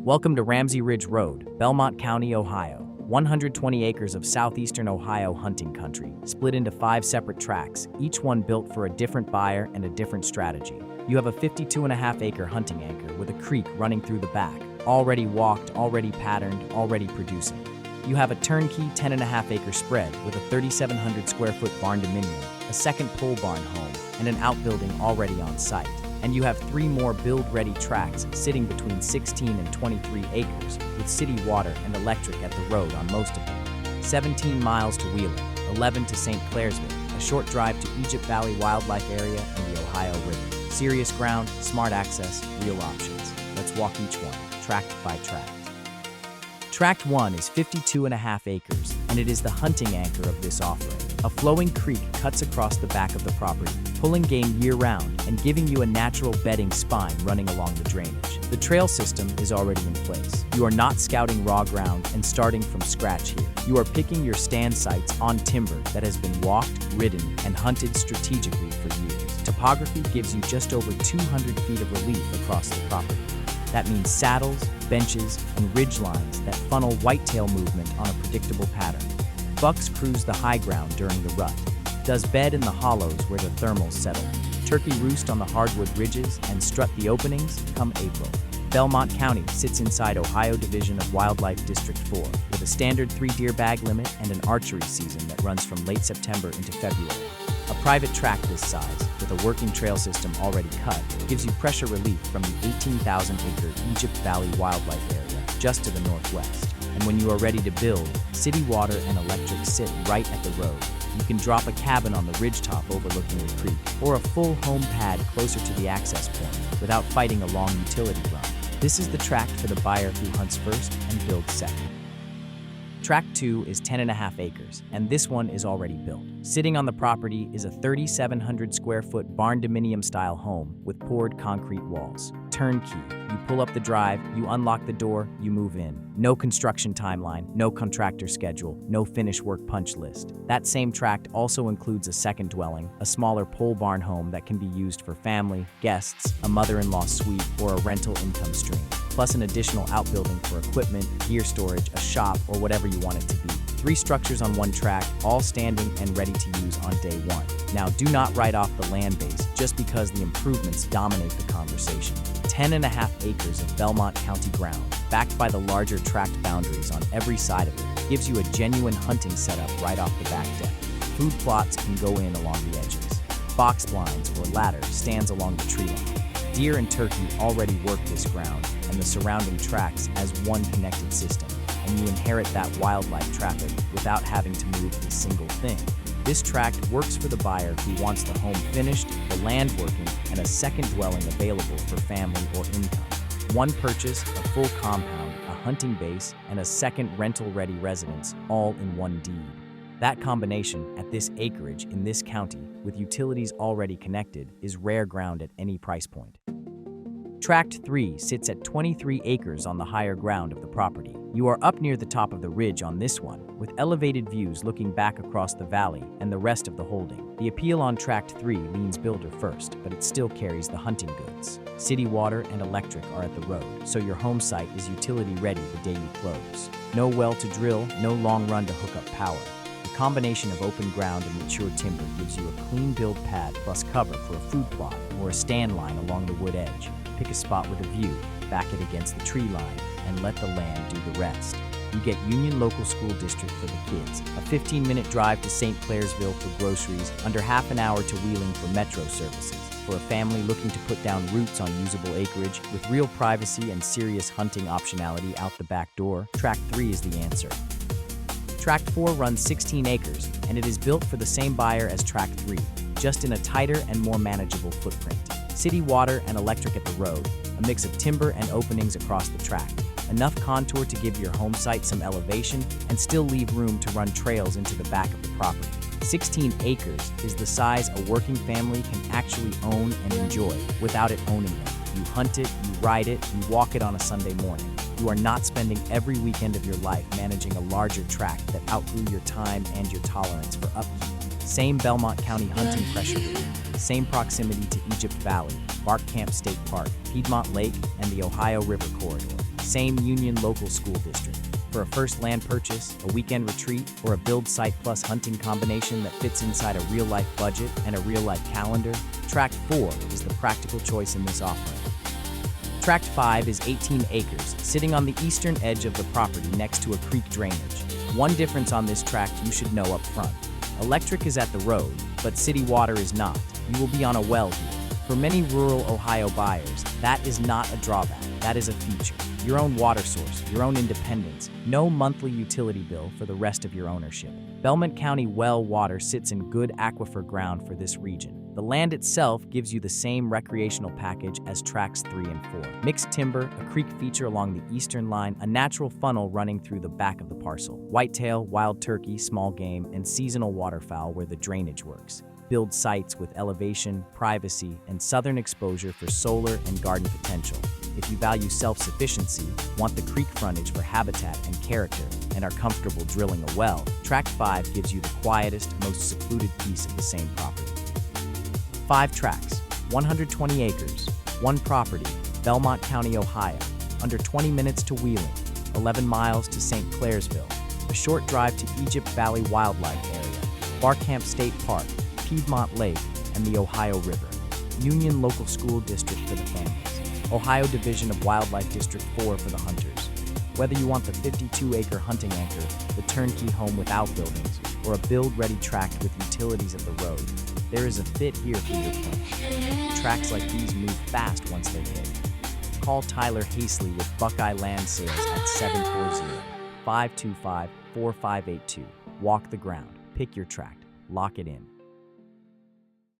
Welcome to Ramsey Ridge Road, Belmont County, Ohio. 120 acres of southeastern Ohio hunting country, split into 5 separate tracts, each one built for a different buyer and a different strategy. You have a 52.5-acre hunting anchor with a creek running through the back, already walked, already patterned, already producing. You have a turnkey 10.5-acre spread with a 3,700 square foot Barndominium, a second pole barn home, and an outbuilding already on site. And you have 3 more build-ready tracts sitting between 16 and 23 acres with city water and electric at the road on most of them. 17 miles to Wheeling, 11 to St. Clairsville, a short drive to Egypt Valley Wildlife Area and the Ohio River. Serious ground, smart access, real options. Let's walk each one, tract by tract. Tract 1 is 52.5 acres, and it is the hunting anchor of this offering. A flowing creek cuts across the back of the property, pulling game year-round and giving you a natural bedding spine running along the drainage. The trail system is already in place. You are not scouting raw ground and starting from scratch here. You are picking your stand sites on timber that has been walked, ridden, and hunted strategically for years. Topography gives you just over 200 feet of relief across the property. That means saddles, benches, and ridge lines that funnel whitetail movement on a predictable pattern. Bucks cruise the high ground during the rut, does bed in the hollows where the thermals settle. Turkey roost on the hardwood ridges and strut the openings come April. Belmont County sits inside Ohio Division of Wildlife District 4 with a standard 3 deer bag limit and an archery season that runs from late September into February. A private tract this size, with a working trail system already cut, gives you pressure relief from the 18,000-acre Egypt Valley Wildlife Area just to the northwest. And when you are ready to build, city water and electric sit right at the road. You can drop a cabin on the ridgetop overlooking the creek, or a full home pad closer to the access point without fighting a long utility run. This is the tract for the buyer who hunts first and builds second. Tract 2 is 10.5 acres, and this one is already built. Sitting on the property is a 3,700 square foot Barndominium style home with poured concrete walls. Turnkey. You pull up the drive, you unlock the door, you move in. No construction timeline, no contractor schedule, no finish work punch list. That same tract also includes a second dwelling, a smaller pole barn home that can be used for family, guests, a mother-in-law suite, or a rental income stream, plus an additional outbuilding for equipment, gear storage, a shop, or whatever you want it to be. 3 structures on one tract, all standing and ready to use on day 1. Now, do not write off the land base just because the improvements dominate the conversation. 10.5 acres of Belmont County ground, backed by the larger tract boundaries on every side of it, gives you a genuine hunting setup right off the back deck. Food plots can go in along the edges. Box blinds or ladder stands along the tree line. Deer and turkey already work this ground and the surrounding tracts as one connected system, and you inherit that wildlife traffic without having to move a single thing. This tract works for the buyer who wants the home finished, the land working, and a second dwelling available for family or income. One purchase, a full compound, a hunting base, and a second rental-ready residence, all in one deed. That combination, at this acreage in this county, with utilities already connected, is rare ground at any price point. Tract 3 sits at 23 acres on the higher ground of the property. You are up near the top of the ridge on this one, with elevated views looking back across the valley and the rest of the holding. The appeal on Tract 3 leans builder first, but it still carries the hunting goods. City water and electric are at the road, so your home site is utility ready the day you close. No well to drill, no long run to hook up power. The combination of open ground and mature timber gives you a clean build pad plus cover for a food plot or a stand line along the wood edge. Pick a spot with a view, back it against the tree line, and let the land do the rest. You get Union Local School District for the kids, a 15-minute drive to St. Clairsville for groceries, under half an hour to Wheeling for metro services. For a family looking to put down roots on usable acreage, with real privacy and serious hunting optionality out the back door, Tract 3 is the answer. Tract 4 runs 16 acres, and it is built for the same buyer as Tract 3, just in a tighter and more manageable footprint. City water and electric at the road, a mix of timber and openings across the tract. Enough contour to give your home site some elevation and still leave room to run trails into the back of the property. 16 acres is the size a working family can actually own and enjoy without it owning them. You hunt it, you ride it, you walk it on a Sunday morning. You are not spending every weekend of your life managing a larger tract that outgrew your time and your tolerance for upkeep. Same Belmont County hunting pressure relief, same proximity to Egypt Valley, Bark Camp State Park, Piedmont Lake, and the Ohio River Corridor. same Union Local School District. For a first land purchase, a weekend retreat, or a build site plus hunting combination that fits inside a real-life budget and a real-life calendar, Tract 4 is the practical choice in this offering. Tract 5 is 18 acres, sitting on the eastern edge of the property next to a creek drainage. One difference on this tract you should know up front. Electric is at the road, but city water is not. You will be on a well here. For many rural Ohio buyers, that is not a drawback, that is a feature. Your own water source, your own independence, no monthly utility bill for the rest of your ownership. Belmont County well water sits in good aquifer ground for this region. The land itself gives you the same recreational package as Tracts 3 and 4. Mixed timber, a creek feature along the eastern line, a natural funnel running through the back of the parcel. Whitetail, wild turkey, small game, and seasonal waterfowl where the drainage works. Build sites with elevation, privacy, and southern exposure for solar and garden potential. If you value self-sufficiency, want the creek frontage for habitat and character, and are comfortable drilling a well, Tract 5 gives you the quietest, most secluded piece of the same property. 5 tracts, 120 acres, 1 property, Belmont County, Ohio, under 20 minutes to Wheeling, 11 miles to St. Clairsville, a short drive to Egypt Valley Wildlife Area, Barcamp State Park, Piedmont Lake, and the Ohio River. Union Local School District for the families. Ohio Division of Wildlife District 4 for the hunters. Whether you want the 52-acre hunting anchor, the turnkey home without buildings, or a build-ready tract with utilities at the road, there is a fit here for your plan. Tracts like these move fast once they're hit. Call Tyler Haessly with Buckeye Land Sales at 740-525-4582. Walk the ground, pick your tract, lock it in.